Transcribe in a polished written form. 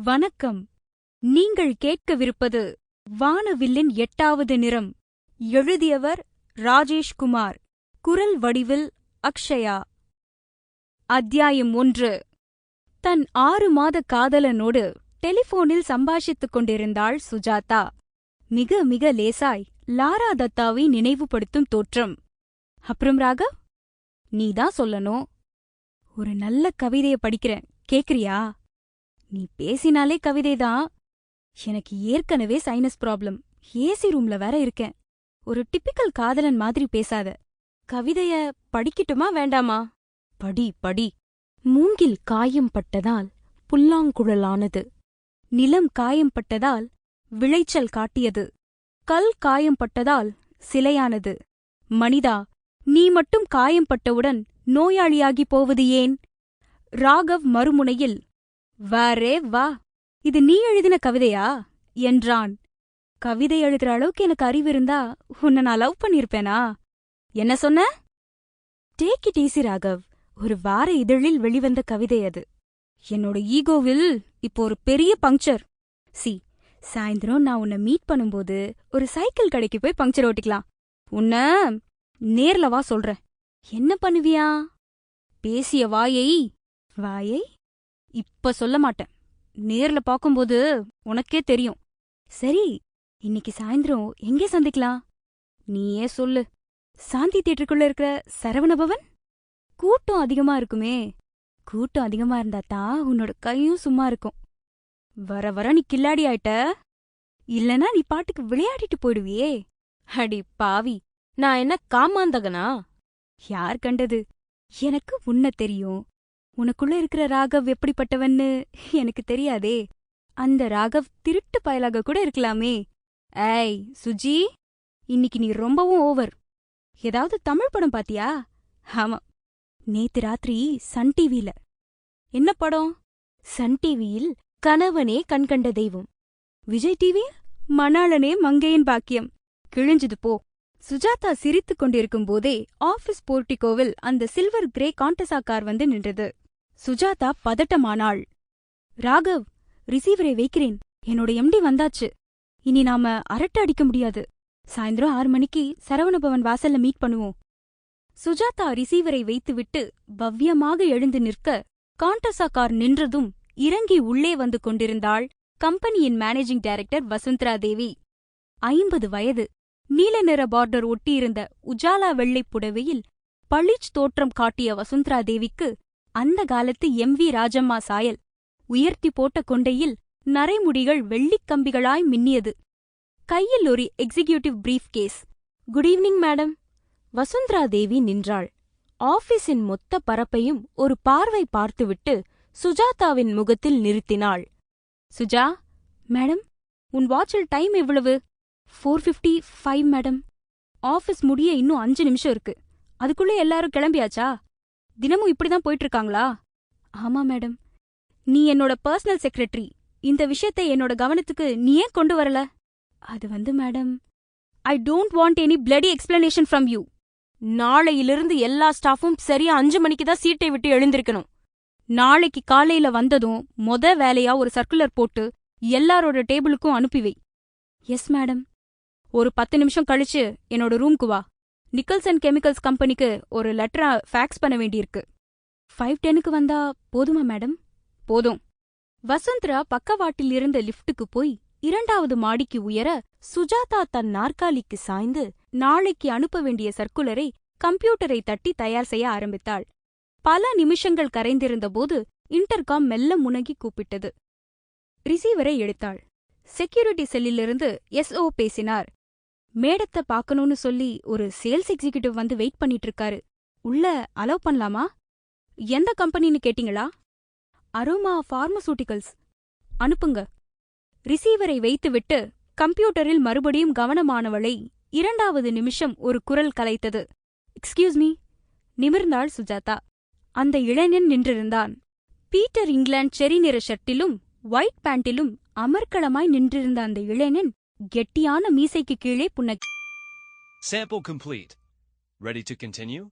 வணக்கம். நீங்கள் கேட்கவிருப்பது வானவில்லின் 8வது நிறம். எழுதியவர் ராஜேஷ்குமார். குரல் வடிவில் அக்ஷயா. அத்தியாயம் 1. தன் 6 மாத காதலனோடு டெலிபோனில் சம்பாஷித்துக் கொண்டிருந்தாள் சுஜாதா. மிக மிக லேசாய் லாரா தத்தாவை நினைவுபடுத்தும் தோற்றம். அப்புறம் ராகவ், நீதான் சொல்லணும். ஒரு நல்ல கவிதைய படிக்கிறேன், கேக்குறியா? நீ பேசினாலே கவிதைதான். எனக்கு ஏற்கனவே சைனஸ் ப்ராப்ளம். ஏசி ரூம்ல வேற இருக்கேன். ஒரு டிப்பிக்கல் காதலன் மாதிரி பேசாத. கவிதைய படிக்கட்டுமா வேண்டாமா? படி படி. மூங்கில் காயம் பட்டதால் புல்லாங்குழலானது. நிலம் காயம் பட்டதால் விளைச்சல் காட்டியது. கல் காயம் பட்டதால் சிலையானது. மனிதா, நீ மட்டும் காயம் பட்டவுடன் நோயாளியாகி போவது ஏன்? ராகவ் மறுமுனையில், வாரே வா, இது நீ எழுதின கவிதையா என்றான். கவிதை எழுதுற அளவுக்கு எனக்கு அறிவிருந்தா உன்னை நான் லவ் பண்ணிருப்பேனா? என்ன சொன்ன? Take it easy Raghav. ஒரு வார இதழில் வெளிவந்த கவிதை அது. என்னோட ஈகோவில் இப்போ ஒரு பெரிய பங்க்சர். சாயந்தரம் நான் உன்னை மீட் பண்ணும்போது ஒரு சைக்கிள் கடைக்கு போய் பங்க்சர் ஓட்டிக்கலாம். உன்ன நேர்ல வா சொல்றேன். என்ன பண்ணுவியா? பேசிய வாயை இப்ப சொல்ல மாட்டேன். நேர்ல பாக்கும்போது உனக்கே தெரியும். சரி, இன்னைக்கு சாயந்தரம் எங்கே சந்திக்கலாம்? நீயே சொல்லு. சாந்தி தியேட்டருக்குள்ள இருக்கிற சரவணபவன்? கூட்டம் அதிகமா இருக்குமே. கூட்டம் அதிகமா இருந்தாதான் உன்னோட கையும் சும்மா இருக்கும். வர வர நீ கில்லாடி ஆயிட்ட. இல்லனா நீ பாட்டுக்கு விளையாடிட்டு போயிடுவியே. அடி பாவி, நான் என்ன காமாந்தகனா? யார் கண்டது? எனக்கு உன்ன தெரியும். உனக்குள்ள இருக்கிற ராகவ் எப்படிப்பட்டவன்னு எனக்கு தெரியாதே. அந்த ராகவ் திருட்டு பயலாக கூட இருக்கலாமே. ஏய் சுஜி, இன்னைக்கு நீ ரொம்பவும் ஓவர். ஏதாவது தமிழ் படம் பாத்தியா? ஆமா, நேத்து ராத்திரி சன் டிவில. என்ன படம்? சன் டிவியில் கணவனே கண்கண்ட தெய்வம். விஜய் டிவியில் மணாளனே மங்கையின் பாக்கியம். கிழிஞ்சுது போ. சுஜாதா சிரித்துக் கொண்டிருக்கும் போதே ஆபீஸ் போர்ட்டிகோவில் அந்த சில்வர் கிரே காண்டசா கார் வந்து நின்றது. சுஜாதா பதட்டமானாள். ராகவ், ரிசீவரை வைக்கிறேன். என்னோட எம்டி வந்தாச்சு. இனி நாம அரட்டை அடிக்க முடியாது. சாயந்தரம் 6 மணிக்கு சரவணபவன் வாசல்ல மீட் பண்ணுவோம். சுஜாதா ரிசீவரை வைத்துவிட்டு பவ்யமாக எழுந்து நிற்க, காண்டசா கார் நின்றதும் இறங்கி உள்ளே வந்து கொண்டிருந்தாள் கம்பெனியின் மேனேஜிங் டைரக்டர் வசுந்தரா தேவி. 50 வயது. நீல நிற பார்டர் ஒட்டியிருந்த உஜாலா வெள்ளைப் புடவையில் பளிச் தோற்றம் காட்டிய வசுந்தரா தேவிக்கு அந்த காலத்து MV ராஜம்மா சாயல். உயர்த்தி போட்ட கொண்டையில் நரைமுடிகள் வெள்ளிக் கம்பிகளாய் மின்னியது. கையில் ஒரு executive briefcase. Good evening madam. Vasundhara Devi நின்றாள். ஆபீஸின் மொத்த பரப்பையும் ஒரு பார்வை பார்த்துவிட்டு சுஜாதாவின் முகத்தில் நிறுத்தினாள். சுஜா, மேடம், உன் வாட்சில் டைம் எவ்வளவு? 4:55 மேடம். ஆபீஸ் முடிய இன்னும் 5 நிமிஷம் இருக்கு. அதுக்குள்ளே எல்லாரும் கிளம்பியாச்சா? தினமும் இப்படிதான் போயிட்டு இருக்காங்களா? ஆமா மேடம். நீ என்னோட பர்சனல் செக்ரட்டரி. இந்த விஷயத்தை என்னோட கவனத்துக்கு நீ ஏன் கொண்டு வரல? அது madam, I don't want any bloody explanation from you. நாளையிலிருந்து எல்லா ஸ்டாஃபும் சரியா 5 மணிக்கு தான் சீட்டை விட்டு எழுந்திருக்கணும். நாளைக்கு காலையில வந்ததும் வேலையா ஒரு சர்க்குலர் போட்டு எல்லாரோட டேபிளுக்கும் அனுப்பிவை. Yes madam. ஒரு 10 நிமிஷம் கழிச்சு என்னோட ரூம்க்கு வா. நிக்கல்சன் கெமிக்கல்ஸ் கம்பெனிக்கு ஒரு லெட்டரை ஃபேக்ஸ் பண்ண வேண்டியிருக்கு. 5:10க்கு வந்தா போதுமா மேடம்? போதும். வசுந்தரா பக்கவாட்டில் இருந்த லிஃப்ட்டுக்கு போய் 2வது மாடிக்கு உயர, சுஜாதா தன் நாற்காலிக்கு சாய்ந்து நாளைக்கு அனுப்ப வேண்டிய சர்க்குலரை கம்ப்யூட்டரை தட்டி தயார் செய்ய ஆரம்பித்தாள். பல நிமிஷங்கள் கரைந்திருந்தபோது இன்டர்காம் மெல்ல முனகி கூப்பிட்டது. ரிசீவரை எடுத்தாள். செக்யூரிட்டி செல்லிலிருந்து SO பேசினார். மேடத்தை பாக்கணும்னு சொல்லி ஒரு சேல்ஸ் எக்ஸிகியூட்டிவ் வந்து வெயிட் பண்ணிட்டு இருக்காரு. உள்ள அலோவ் பண்ணலாமா? எந்த கம்பெனின்னு கேட்டீங்களா? Aroma pharmaceuticals. அனுப்புங்க. ரிசீவரை வைத்துவிட்டு கம்ப்யூட்டரில் மறுபடியும் கவனமானவளை 2வது நிமிஷம் ஒரு குரல் கலைத்தது. Excuse me. நிமிர்ந்தாள் சுஜாதா. அந்த இளைஞன் நின்றிருந்தான். பீட்டர் இங்கிலாந்து செரி நிற ஷர்ட்டிலும் ஒயிட் பேண்டிலும் அமர்க்களமாய் நின்றிருந்த அந்த இளைஞன் கெட்டியான மீசைக்கு கீழே புன்னகை. Sample complete. Ready to continue?